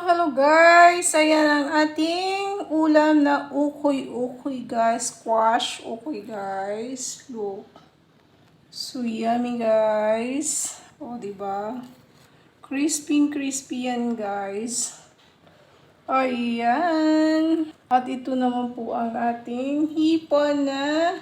Hello guys! Ayan ang ating ulam na ukoy-ukoy guys. Squash ukoy guys. Look. So yummy guys. O diba? Crispy yan guys. Ayan. At ito naman po ang ating hipon na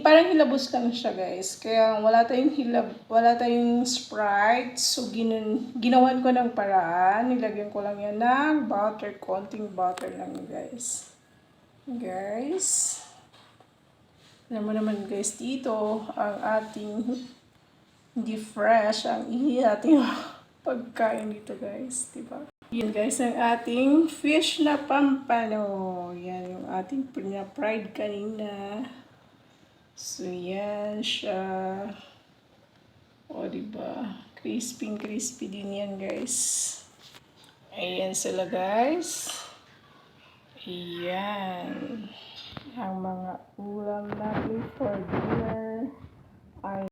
parang hilabos lang siya guys. Kaya wala tayong Sprite. So ginawan ko ng paraan. Nilagyan ko lang yan ng butter. Konting butter lang guys. Guys. Alam mo naman guys, dito ang ating hindi fresh ang ating pagkain dito guys. Diba? Yan guys, ang ating fish na pampano. Yan yung ating fried kanina. So, yan siya. O, diba? Crispy din yan, guys. Ayan sila, guys. Ayan. Ang mga ulam natin for dinner. Ay.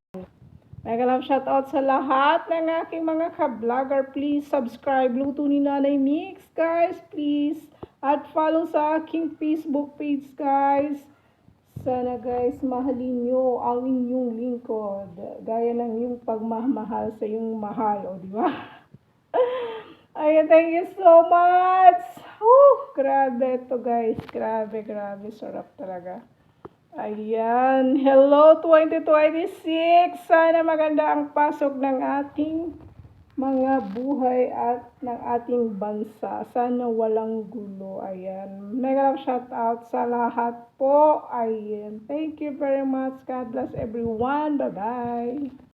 Mega love shoutout sa lahat ng aking mga ka-vlogger. Please subscribe. Luto ni Nanay Mix, guys. Please. At follow sa aking Facebook page, guys. Sana guys, mahalin nyo ang inyong lingkod. Gaya ng iyong pagmamahal sa iyong mahal. O, diba? Ayan, thank you so much. Grabe ito guys. Grabe. Sarap talaga. Ayan. Hello 2026. Sana maganda ang pasok ng ating mga buhay at ng ating bansa. Sana walang gulo. Ayan. Mega shout out sa lahat po. Ayan. Thank you very much. God bless everyone. Bye-bye.